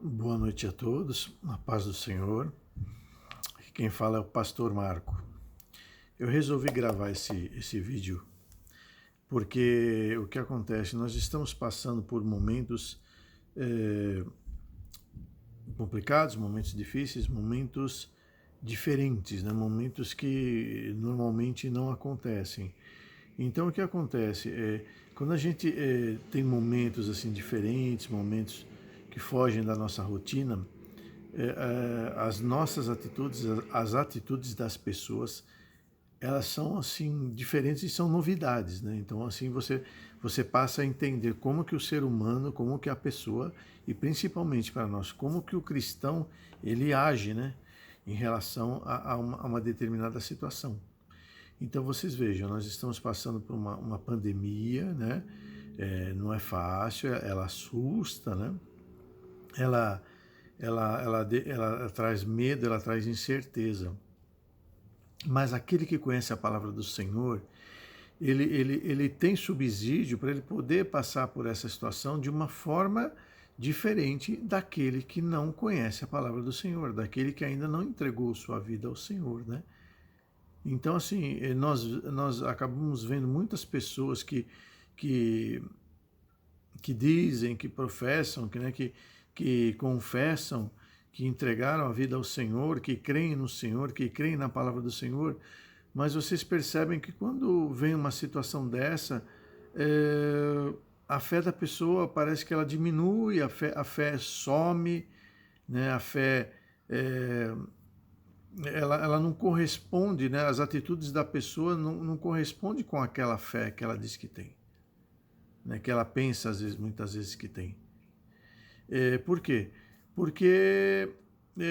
Boa noite a todos, na paz do Senhor. Aqui quem fala é o Pastor Marco. Eu resolvi gravar esse vídeo porque o que acontece, nós estamos passando por momentos complicados, momentos difíceis, momentos diferentes, né? Momentos que normalmente não acontecem. Então o que acontece é quando a gente tem momentos assim diferentes, momentos que fogem da nossa rotina, as nossas atitudes, as atitudes das pessoas, elas são assim diferentes e são novidades, né? Então assim você passa a entender como que o ser humano, como que a pessoa e principalmente para nós, como que o cristão ele age, né? Em relação a uma determinada situação. Então vocês vejam, nós estamos passando por uma pandemia, né? Não é fácil, ela assusta, né? Ela, ela traz medo, ela traz incerteza. Mas aquele que conhece a palavra do Senhor, ele tem subsídio para ele poder passar por essa situação de uma forma diferente daquele que não conhece a palavra do Senhor, daquele que ainda não entregou sua vida ao Senhor, né? Então, assim, nós acabamos vendo muitas pessoas que, que dizem, que professam, que confessam, que entregaram a vida ao Senhor, que creem no Senhor, que creem na palavra do Senhor, mas vocês percebem que quando vem uma situação dessa, a fé da pessoa parece que ela diminui, a fé some, né? A fé ela não corresponde, né? As atitudes da pessoa não correspondem com aquela fé que ela diz que tem, né? Que ela pensa às vezes, muitas vezes que tem. Por quê? Porque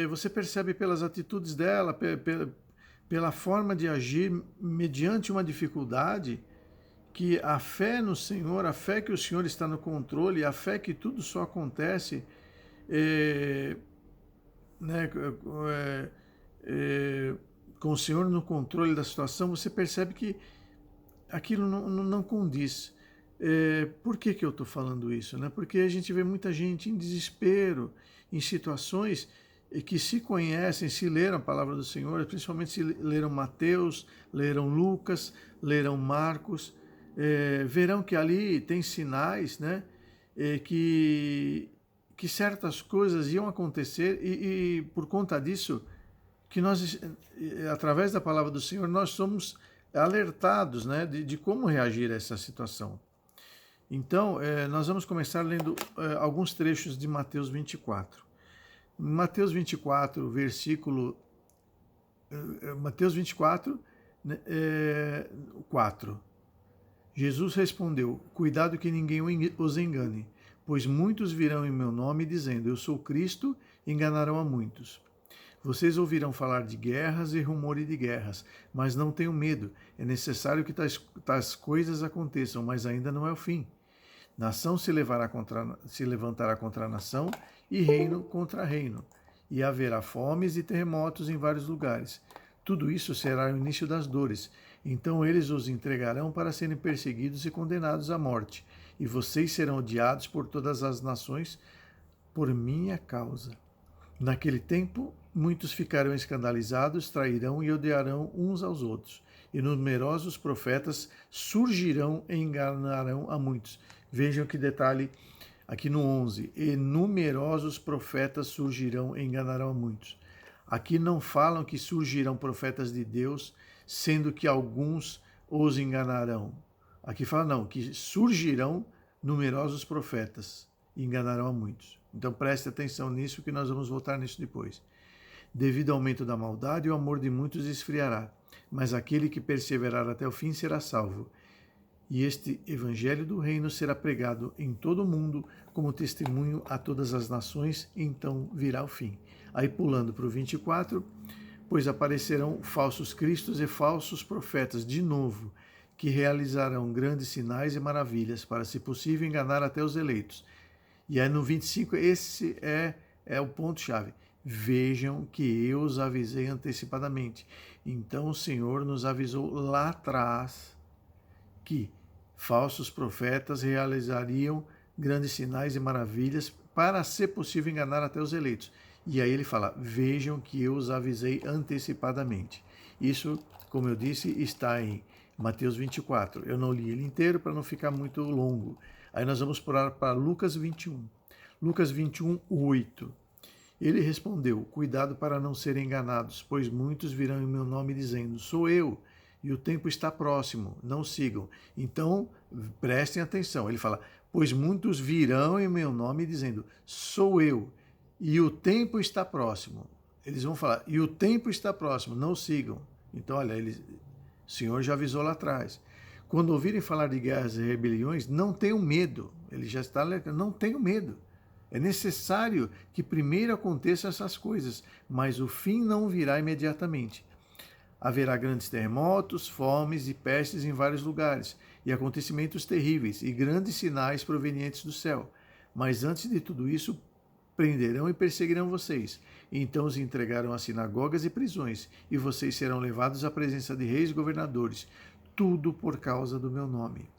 você percebe pelas atitudes dela, pela forma de agir mediante uma dificuldade, que a fé no Senhor, a fé que o Senhor está no controle, a fé que tudo só acontece, é, né, é, é, com o Senhor no controle da situação, você percebe que aquilo não condiz. Por que eu estou falando isso? Né? Porque a gente vê muita gente em desespero, em situações que se conhecem, se leram a palavra do Senhor, principalmente se leram Mateus, leram Lucas, leram Marcos, verão que ali tem sinais, né? Que certas coisas iam acontecer e por conta disso que nós, através da palavra do Senhor, nós somos alertados, né, de como reagir a essa situação. Então, nós vamos começar lendo alguns trechos de Mateus 24. Mateus 24, versículo... Mateus 24, né, 4. Jesus respondeu, cuidado que ninguém os engane, pois muitos virão em meu nome dizendo, eu sou Cristo, e enganarão a muitos. Vocês ouvirão falar de guerras e rumores de guerras, mas não tenham medo. É necessário que tais coisas aconteçam, mas ainda não é o fim. Nação se levantará contra nação e reino contra reino. E haverá fomes e terremotos em vários lugares. Tudo isso será o início das dores. Então eles os entregarão para serem perseguidos e condenados à morte. E vocês serão odiados por todas as nações por minha causa. Naquele tempo, muitos ficarão escandalizados, trairão e odiarão uns aos outros. E numerosos profetas surgirão e enganarão a muitos. Vejam que detalhe aqui no 11. E numerosos profetas surgirão e enganarão a muitos. Aqui não falam que surgirão profetas de Deus, sendo que alguns os enganarão. Aqui fala não, que surgirão numerosos profetas e enganarão a muitos. Então preste atenção nisso que nós vamos voltar nisso depois. Devido ao aumento da maldade, o amor de muitos esfriará, mas aquele que perseverar até o fim será salvo. E este evangelho do reino será pregado em todo o mundo como testemunho a todas as nações, e então virá o fim. Aí pulando para o 24, pois aparecerão falsos cristos e falsos profetas de novo, que realizarão grandes sinais e maravilhas, para, se possível, enganar até os eleitos. E aí no 25, esse é o ponto-chave. Vejam que eu os avisei antecipadamente. Então o Senhor nos avisou lá atrás que falsos profetas realizariam grandes sinais e maravilhas, para ser possível enganar até os eleitos. E aí ele fala, vejam que eu os avisei antecipadamente. Isso, como eu disse, está em Mateus 24. Eu não li ele inteiro para não ficar muito longo. Aí nós vamos pular para Lucas 21. Lucas 21, 8. Ele respondeu, cuidado para não serem enganados, pois muitos virão em meu nome dizendo, sou eu, e o tempo está próximo, não sigam. Então, prestem atenção. Ele fala, pois muitos virão em meu nome dizendo, sou eu, e o tempo está próximo. Eles vão falar, e o tempo está próximo, não sigam. Então, olha, o Senhor já avisou lá atrás. Quando ouvirem falar de guerras e rebeliões, não tenham medo. Ele já está alertando, não tenham medo. É necessário que primeiro aconteçam essas coisas, mas o fim não virá imediatamente. Haverá grandes terremotos, fomes e pestes em vários lugares, e acontecimentos terríveis, e grandes sinais provenientes do céu. Mas antes de tudo isso, prenderão e perseguirão vocês. Então os entregarão a sinagogas e prisões, e vocês serão levados à presença de reis e governadores, tudo por causa do meu nome.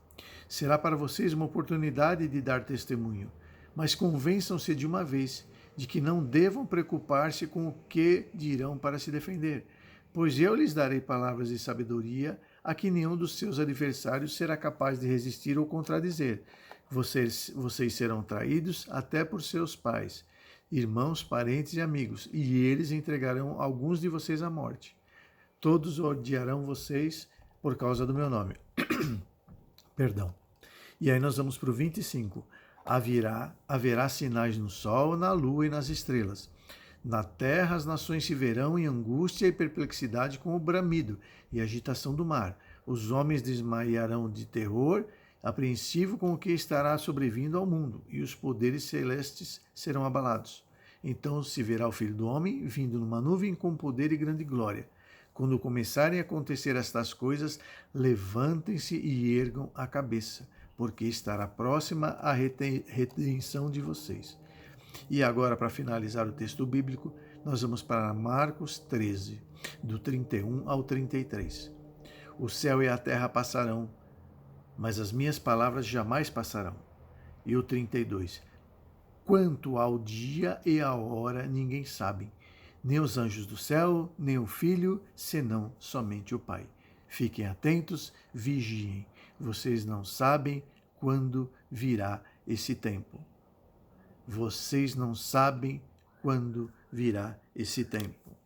Será para vocês uma oportunidade de dar testemunho, mas convençam-se de uma vez de que não devam preocupar-se com o que dirão para se defender, pois eu lhes darei palavras de sabedoria a que nenhum dos seus adversários será capaz de resistir ou contradizer. Vocês serão traídos até por seus pais, irmãos, parentes e amigos, e eles entregarão alguns de vocês à morte. Todos odiarão vocês por causa do meu nome. Perdão. E aí nós vamos para o 25. Haverá sinais no sol, na lua e nas estrelas. Na terra as nações se verão em angústia e perplexidade com o bramido e agitação do mar. Os homens desmaiarão de terror, apreensivo com o que estará sobrevindo ao mundo, e os poderes celestes serão abalados. Então se verá o Filho do Homem vindo numa nuvem com poder e grande glória. Quando começarem a acontecer estas coisas, levantem-se e ergam a cabeça, porque estará próxima a redenção de vocês. E agora, para finalizar o texto bíblico, nós vamos para Marcos 13, do 31 ao 33. O céu e a terra passarão, mas as minhas palavras jamais passarão. E o 32. Quanto ao dia e à hora, ninguém sabe, nem os anjos do céu, nem o Filho, senão somente o Pai. Fiquem atentos, vigiem. Vocês não sabem quando virá esse tempo. Vocês não sabem quando virá esse tempo.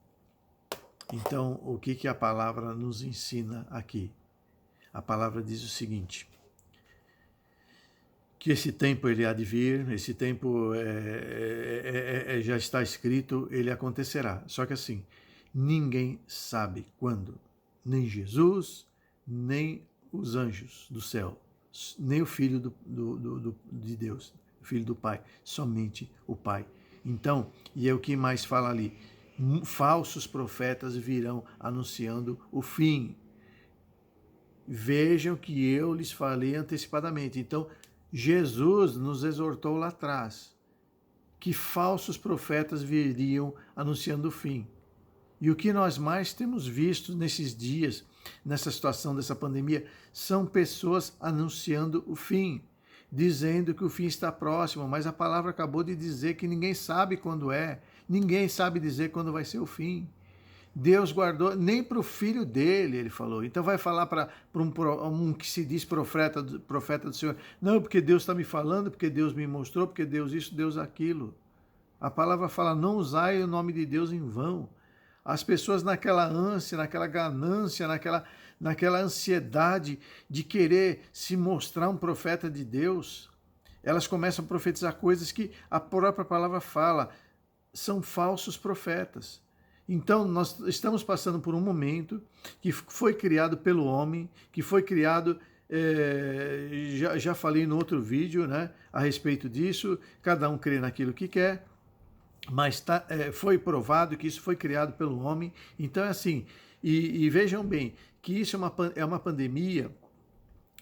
Então, o que a palavra nos ensina aqui? A palavra diz o seguinte, que esse tempo ele há de vir, esse tempo já está escrito, ele acontecerá. Só que assim, ninguém sabe quando, nem Jesus, nem os anjos do céu, nem o Filho de Deus, o Filho do Pai, somente o Pai. Então, e é o que mais fala ali, falsos profetas virão anunciando o fim. Vejam que eu lhes falei antecipadamente. Então, Jesus nos exortou lá atrás que falsos profetas viriam anunciando o fim. E o que nós mais temos visto nesses dias, nessa situação dessa pandemia, são pessoas anunciando o fim, dizendo que o fim está próximo, mas a palavra acabou de dizer que ninguém sabe quando é, ninguém sabe dizer quando vai ser o fim. Deus guardou, nem para o filho dele, ele falou. Então vai falar para um que se diz profeta do Senhor, não, porque Deus está me falando, porque Deus me mostrou, porque Deus isso, Deus aquilo. A palavra fala, não usai o nome de Deus em vão. As pessoas naquela ânsia, naquela ganância, naquela ansiedade de querer se mostrar um profeta de Deus, elas começam a profetizar coisas que a própria palavra fala, são falsos profetas. Então, nós estamos passando por um momento que foi criado pelo homem, que foi criado, já falei no outro vídeo, né, a respeito disso, cada um crê naquilo que quer, mas foi provado que isso foi criado pelo homem. Então é assim, e vejam bem, que isso é uma pandemia,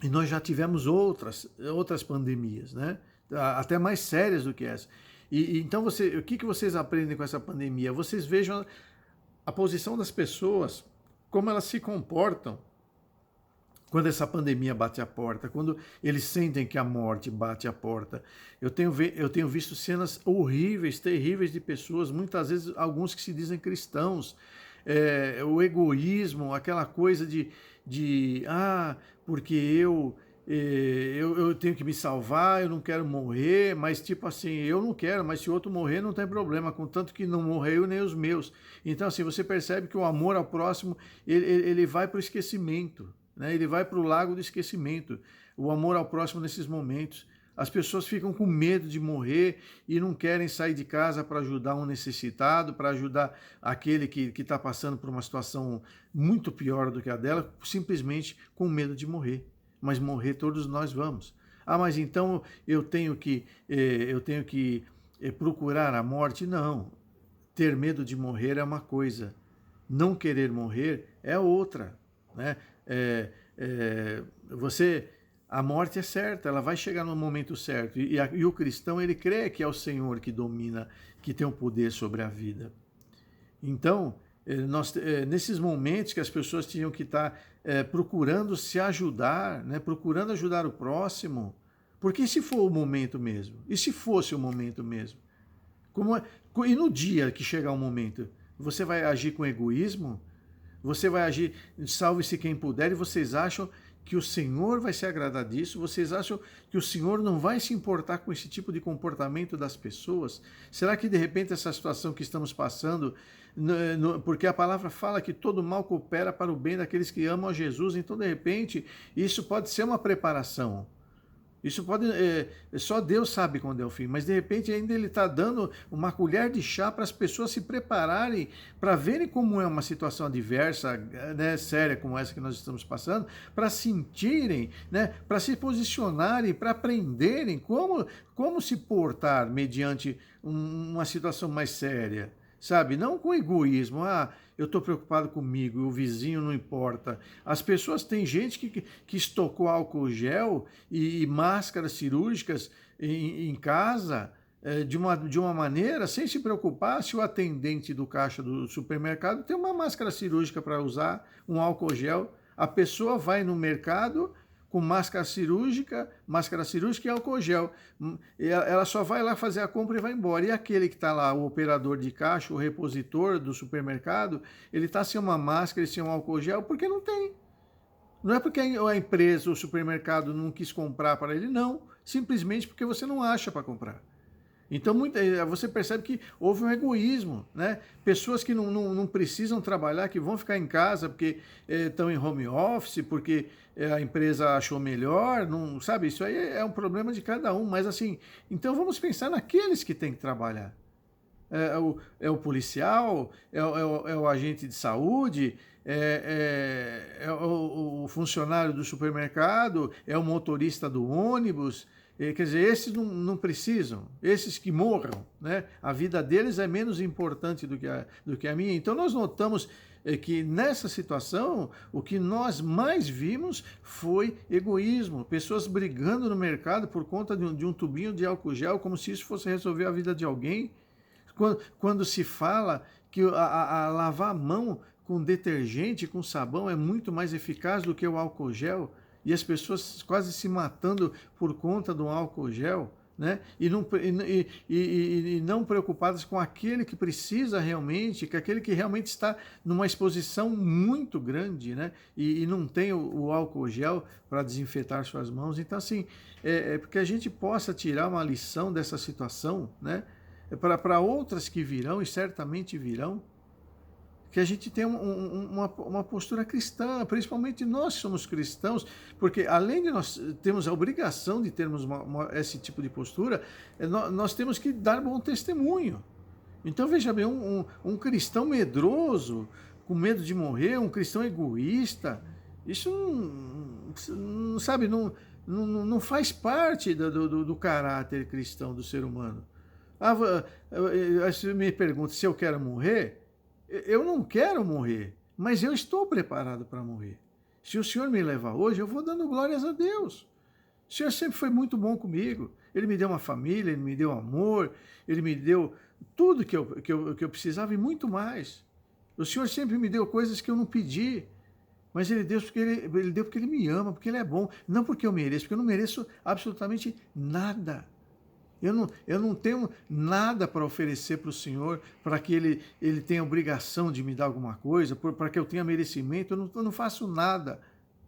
e nós já tivemos outras pandemias, né, até mais sérias do que essa. Então, o que vocês aprendem com essa pandemia? Vocês vejam a posição das pessoas, como elas se comportam quando essa pandemia bate a porta, quando eles sentem que a morte bate a porta. Eu tenho visto cenas horríveis, terríveis de pessoas, muitas vezes alguns que se dizem cristãos, o egoísmo, aquela coisa de porque eu tenho que me salvar, eu não quero morrer, mas tipo assim, eu não quero, mas se o outro morrer não tem problema, contanto que não morreu nem os meus. Então assim, você percebe que o amor ao próximo, ele vai para o esquecimento, né? Ele vai para o lago do esquecimento, o amor ao próximo nesses momentos. As pessoas ficam com medo de morrer e não querem sair de casa para ajudar um necessitado, para ajudar aquele que está passando por uma situação muito pior do que a dela, simplesmente com medo de morrer. Mas morrer todos nós vamos. Mas então eu tenho que procurar a morte? Não. Ter medo de morrer é uma coisa, não querer morrer é outra, né? A morte é certa, ela vai chegar no momento certo. E o cristão, ele crê que é o Senhor que domina, que tem o poder sobre a vida. Então, nesses momentos que as pessoas tinham que estar procurando se ajudar, né, procurando ajudar o próximo, porque se for o momento mesmo, e se fosse o momento mesmo, e no dia que chegar o momento, você vai agir com egoísmo? Você vai agir, salve-se quem puder, e vocês acham que o Senhor vai se agradar disso? Vocês acham que o Senhor não vai se importar com esse tipo de comportamento das pessoas? Será que de repente essa situação que estamos passando, porque a palavra fala que todo mal coopera para o bem daqueles que amam a Jesus, então de repente isso pode ser uma preparação. Isso pode. Só Deus sabe quando é o fim, mas de repente ainda Ele está dando uma colher de chá para as pessoas se prepararem, para verem como é uma situação adversa, né, séria como essa que nós estamos passando, para sentirem, né, para se posicionarem, para aprenderem como se portar mediante uma situação mais séria. Sabe? Não com egoísmo. Eu estou preocupado comigo, o vizinho não importa. As pessoas, tem gente que estocou álcool gel e máscaras cirúrgicas em casa de uma maneira, sem se preocupar se o atendente do caixa do supermercado tem uma máscara cirúrgica para usar, um álcool gel. A pessoa vai no mercado com máscara cirúrgica e álcool gel. Ela só vai lá fazer a compra e vai embora. E aquele que está lá, o operador de caixa, o repositor do supermercado, ele está sem uma máscara e sem um álcool gel porque não tem. Não é porque a empresa, o supermercado não quis comprar para ele, não. Simplesmente porque você não acha para comprar. Então você percebe que houve um egoísmo, né? Pessoas que não precisam trabalhar, que vão ficar em casa porque estão em home office, porque a empresa achou melhor, não, sabe? Isso aí é um problema de cada um, mas assim, então vamos pensar naqueles que têm que trabalhar. É o policial, é o agente de saúde, é o funcionário do supermercado, é o motorista do ônibus. Quer dizer, esses não precisam, esses que morram, né? A vida deles é menos importante do que a minha. Então nós notamos que nessa situação, o que nós mais vimos foi egoísmo, pessoas brigando no mercado por conta de um tubinho de álcool gel, como se isso fosse resolver a vida de alguém. Quando se fala que a lavar a mão com detergente, com sabão, é muito mais eficaz do que o álcool gel, e as pessoas quase se matando por conta do álcool gel, né? E não preocupadas com aquele que precisa realmente, que aquele que realmente está numa exposição muito grande, né? E não tem o álcool gel para desinfetar suas mãos. Então, assim, porque a gente possa tirar uma lição dessa situação, né? Para outras que virão, e certamente virão, que a gente tenha uma postura cristã, principalmente nós que somos cristãos, porque além de nós termos a obrigação de termos esse tipo de postura, nós temos que dar bom testemunho. Então veja bem, um cristão medroso, com medo de morrer, um cristão egoísta, isso não sabe, não faz parte do caráter cristão do ser humano. Você me pergunta se eu quero morrer. Eu não quero morrer, mas eu estou preparado para morrer. Se o Senhor me levar hoje, eu vou dando glórias a Deus. O Senhor sempre foi muito bom comigo. Ele me deu uma família, Ele me deu amor, Ele me deu tudo que eu precisava e muito mais. O Senhor sempre me deu coisas que eu não pedi. Mas ele deu porque ele me ama, porque ele é bom. Não porque eu mereço, porque eu não mereço absolutamente nada. Eu não tenho nada para oferecer para o Senhor, para que ele tenha obrigação de me dar alguma coisa, para que eu tenha merecimento. Eu não faço nada.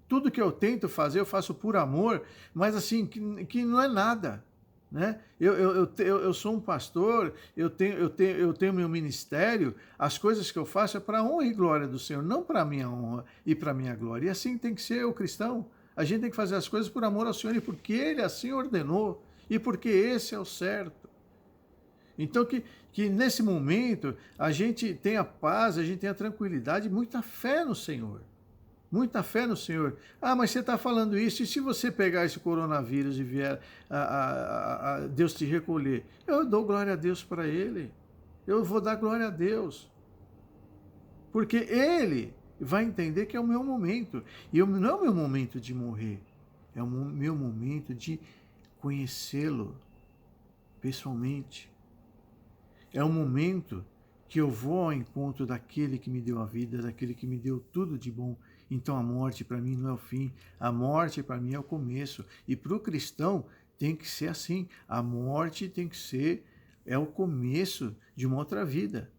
Tudo que eu tento fazer, eu faço por amor, mas assim, que não é nada. Né? Eu sou um pastor, eu tenho meu ministério, as coisas que eu faço é para a honra e glória do Senhor, não para a minha honra e para a minha glória. E assim tem que ser o cristão. A gente tem que fazer as coisas por amor ao Senhor e porque Ele assim ordenou e porque esse é o certo. Então que nesse momento a gente tenha paz, a gente tenha tranquilidade e muita fé no Senhor. Muita fé no Senhor. Ah, mas você está falando isso, e se você pegar esse coronavírus e vier a Deus te recolher? Eu dou glória a Deus para Ele. Eu vou dar glória a Deus. Porque Ele vai entender que é o meu momento. E não é o meu momento de morrer. É o meu momento de conhecê-lo pessoalmente. É o momento que eu vou ao encontro daquele que me deu a vida, daquele que me deu tudo de bom. Então a morte para mim não é o fim, a morte para mim é o começo. E para o cristão tem que ser assim, a morte tem que ser, é o começo de uma outra vida.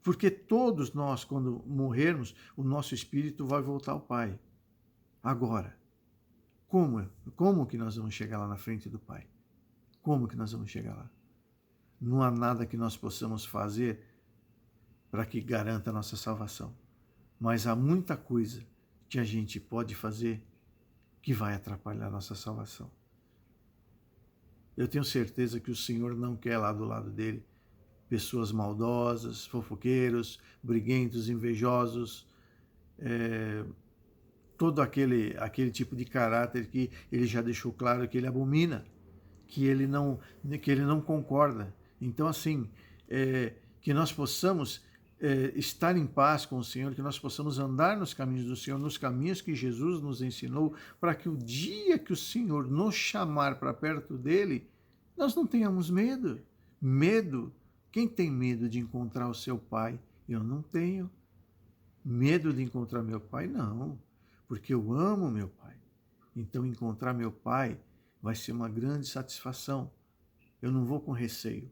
Porque todos nós, quando morrermos, o nosso espírito vai voltar ao Pai. Agora, como que nós vamos chegar lá na frente do Pai? Como que nós vamos chegar lá? Não há nada que nós possamos fazer para que garanta a nossa salvação. Mas há muita coisa que a gente pode fazer que vai atrapalhar a nossa salvação. Eu tenho certeza que o Senhor não quer lá do lado dele pessoas maldosas, fofoqueiros, briguentos, invejosos, todo aquele tipo de caráter que ele já deixou claro que ele abomina, que ele não concorda. Então, assim, que nós possamos estar em paz com o Senhor, que nós possamos andar nos caminhos do Senhor, nos caminhos que Jesus nos ensinou, para que o dia que o Senhor nos chamar para perto dele, nós não tenhamos medo. Medo. Quem tem medo de encontrar o seu Pai? Eu não tenho. Medo de encontrar meu Pai? Não. Porque eu amo meu Pai. Então, encontrar meu Pai vai ser uma grande satisfação. Eu não vou com receio,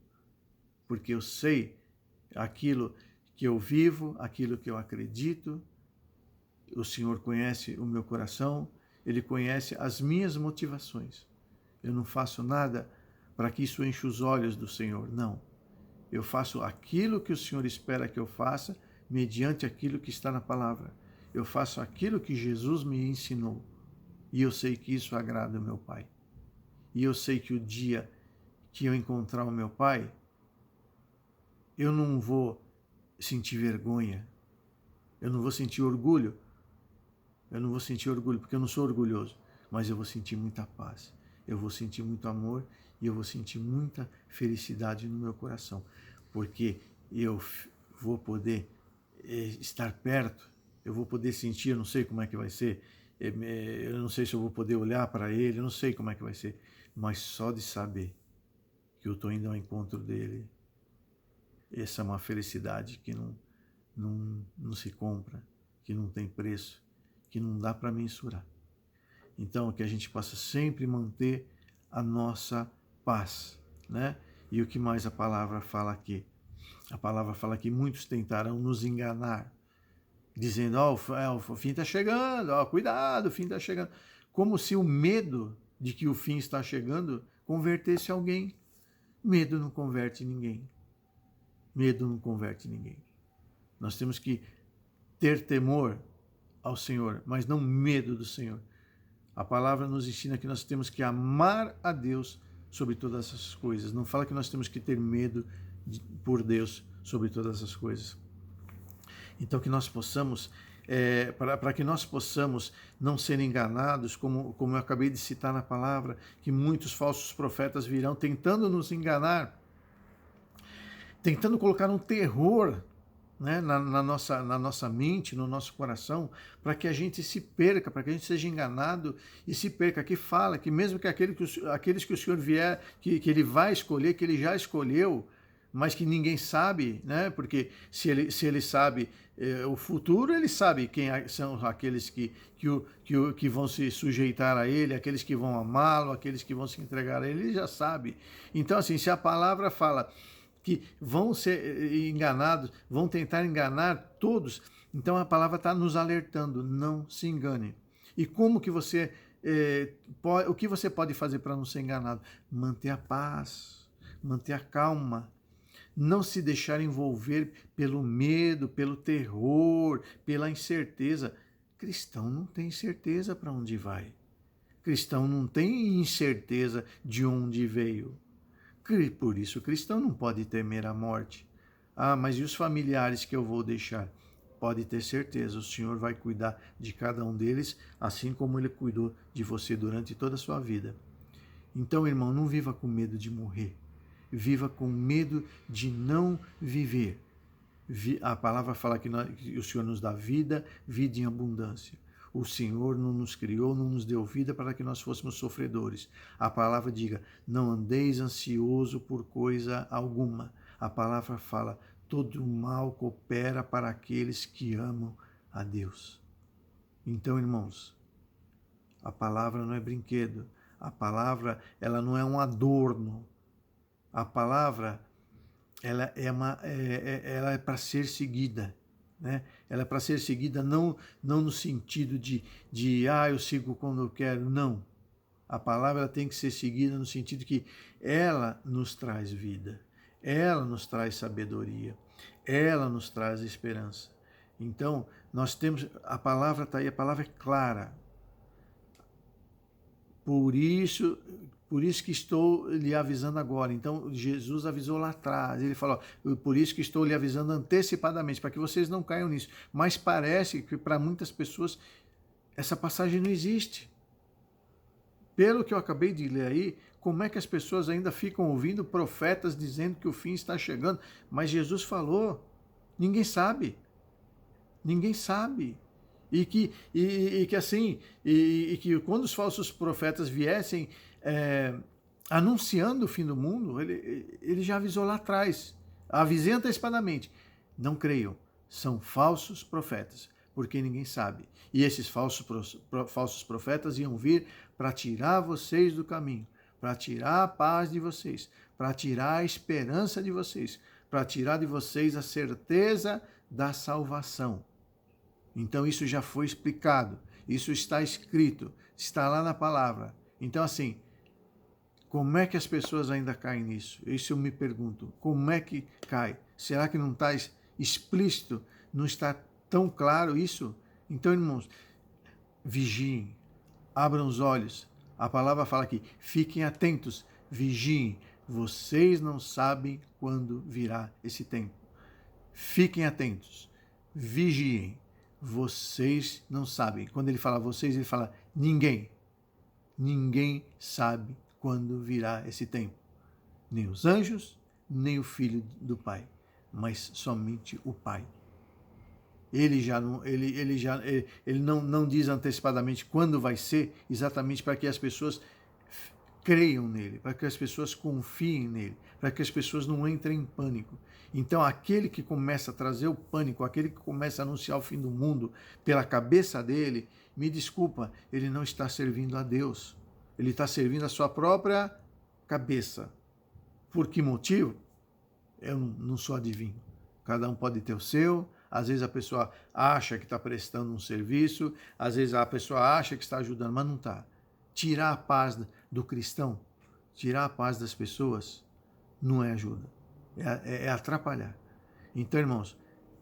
porque eu sei aquilo que eu vivo, aquilo que eu acredito. O Senhor conhece o meu coração, Ele conhece as minhas motivações. Eu não faço nada para que isso enche os olhos do Senhor, não. Eu faço aquilo que o Senhor espera que eu faça, mediante aquilo que está na palavra. Eu faço aquilo que Jesus me ensinou. E eu sei que isso agrada o meu Pai. E eu sei que o dia que eu encontrar o meu Pai, eu não vou sentir vergonha, eu não vou sentir orgulho, porque eu não sou orgulhoso, mas eu vou sentir muita paz, eu vou sentir muito amor e eu vou sentir muita felicidade no meu coração, porque eu vou poder estar perto, eu vou poder sentir, eu não sei como é que vai ser, eu não sei se eu vou poder olhar para ele, eu não sei como é que vai ser, mas só de saber que eu estou indo ao encontro dele, essa é uma felicidade que não se compra, que não tem preço, que não dá para mensurar. Então, que a gente possa sempre manter a nossa paz, né? E o que mais a palavra fala aqui? A palavra fala que muitos tentarão nos enganar, dizendo, o fim está chegando, cuidado, o fim está chegando. Como se o medo de que o fim está chegando convertesse alguém. Medo não converte ninguém. Medo não converte ninguém. Nós temos que ter temor ao Senhor, mas não medo do Senhor. A palavra nos ensina que nós temos que amar a Deus sobre todas essas coisas. Não fala que nós temos que ter medo por Deus sobre todas as coisas. Então que nós possamos, para que nós possamos não ser enganados, como eu acabei de citar na palavra, que muitos falsos profetas virão tentando nos enganar, tentando colocar um terror, né, na nossa mente, no nosso coração, para que a gente se perca, para que a gente seja enganado e se perca. Aqui fala que mesmo que aqueles que o Senhor vier, que Ele vai escolher, que Ele já escolheu, mas que ninguém sabe, né? Porque se ele sabe o futuro, ele sabe são aqueles que vão se sujeitar a ele, aqueles que vão amá-lo, aqueles que vão se entregar a ele, ele já sabe. Então, assim, se a palavra fala que vão ser enganados, vão tentar enganar todos, então a palavra está nos alertando, não se engane. E como que você o que você pode fazer para não ser enganado? Manter a paz, manter a calma, não se deixar envolver pelo medo, pelo terror, pela incerteza. Cristão não tem certeza para onde vai. Cristão não tem incerteza de onde veio. Por isso, o cristão não pode temer a morte. Ah, mas e os familiares que eu vou deixar? Pode ter certeza, o Senhor vai cuidar de cada um deles, assim como Ele cuidou de você durante toda a sua vida. Então, irmão, não viva com medo de morrer. Viva com medo de não viver. A palavra fala que o Senhor nos dá vida, vida em abundância. O Senhor não nos criou, não nos deu vida para que nós fôssemos sofredores. A palavra diga, não andeis ansioso por coisa alguma. A palavra fala, todo mal coopera para aqueles que amam a Deus. Então, irmãos, a palavra não é brinquedo. A palavra, ela não é um adorno. A palavra, ela é para ser seguida. Né? Ela é para ser seguida não no sentido de eu sigo quando eu quero, não. A palavra tem que ser seguida no sentido que ela nos traz vida, ela nos traz sabedoria, ela nos traz esperança. Então, nós temos, a palavra está aí, a palavra é clara. Por isso que estou lhe avisando agora. Então, Jesus avisou lá atrás. Ele falou, por isso que estou lhe avisando antecipadamente, para que vocês não caiam nisso. Mas parece que para muitas pessoas essa passagem não existe. Pelo que eu acabei de ler aí, como é que as pessoas ainda ficam ouvindo profetas dizendo que o fim está chegando? Mas Jesus falou, ninguém sabe. Ninguém sabe. E que assim, que quando os falsos profetas viessem anunciando o fim do mundo, ele já avisou lá atrás, avisei antecipadamente, não creiam, são falsos profetas, porque ninguém sabe. E esses falsos profetas iam vir para tirar vocês do caminho, para tirar a paz de vocês, para tirar a esperança de vocês, para tirar de vocês a certeza da salvação. Então isso já foi explicado, isso está escrito, está lá na palavra. Então assim, como é que as pessoas ainda caem nisso? Isso eu me pergunto, como é que cai? Será que não está explícito, não está tão claro isso? Então, irmãos, vigiem, abram os olhos. A palavra fala aqui, fiquem atentos, vigiem. Vocês não sabem quando virá esse tempo. Fiquem atentos, vigiem. Vocês não sabem. Quando ele fala vocês, ele fala ninguém. Ninguém sabe quando virá esse tempo. Nem os anjos, nem o Filho do Pai, mas somente o Pai. Ele não diz antecipadamente quando vai ser, exatamente para que as pessoas creiam nele, para que as pessoas confiem nele, para que as pessoas não entrem em pânico. Então, aquele que começa a trazer o pânico, aquele que começa a anunciar o fim do mundo pela cabeça dele, me desculpa, ele não está servindo a Deus. Ele está servindo a sua própria cabeça. Por que motivo? Eu não sou adivinho. Cada um pode ter o seu. Às vezes a pessoa acha que está prestando um serviço, às vezes a pessoa acha que está ajudando, mas não está. Tirar a paz do cristão, tirar a paz das pessoas, não é ajuda, é atrapalhar. Então, irmãos,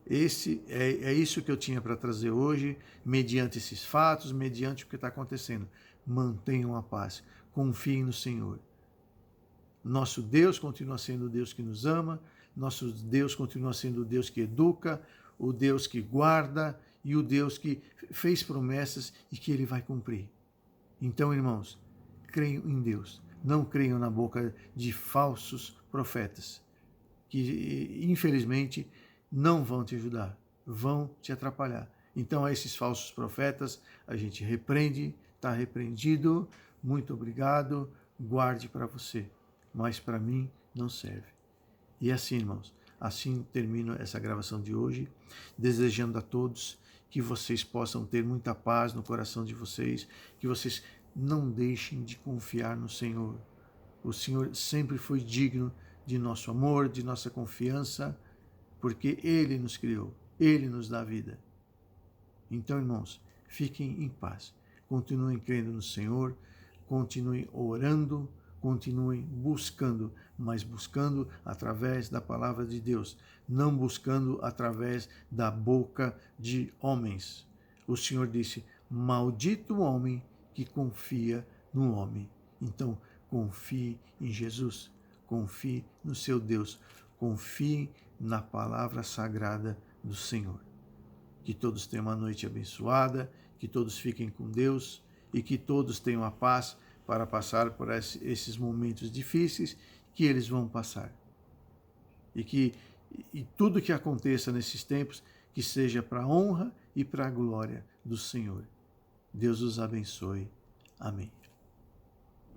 é isso que eu tinha para trazer hoje, mediante esses fatos, mediante o que está acontecendo. Mantenham a paz, confiem no Senhor. Nosso Deus continua sendo o Deus que nos ama, nosso Deus continua sendo o Deus que educa, o Deus que guarda e o Deus que fez promessas e que Ele vai cumprir. Então, irmãos, creiam em Deus. Não creiam na boca de falsos profetas, que infelizmente não vão te ajudar, vão te atrapalhar. Então, a esses falsos profetas, a gente repreende, está repreendido, muito obrigado, guarde para você, mas para mim não serve. E assim, irmãos, assim termino essa gravação de hoje, desejando a todos que vocês possam ter muita paz no coração de vocês, que vocês não deixem de confiar no Senhor. O Senhor sempre foi digno de nosso amor, de nossa confiança, porque Ele nos criou, Ele nos dá vida. Então, irmãos, fiquem em paz. Continuem crendo no Senhor, continuem orando, continuem buscando, mas buscando através da palavra de Deus, não buscando através da boca de homens. O Senhor disse: maldito o homem que confia no homem. Então, confie em Jesus, confie no seu Deus, confie na palavra sagrada do Senhor. Que todos tenham uma noite abençoada, que todos fiquem com Deus e que todos tenham a paz para passar por esses momentos difíceis que eles vão passar. E tudo que aconteça nesses tempos, que seja para a honra e para a glória do Senhor. Deus os abençoe. Amém.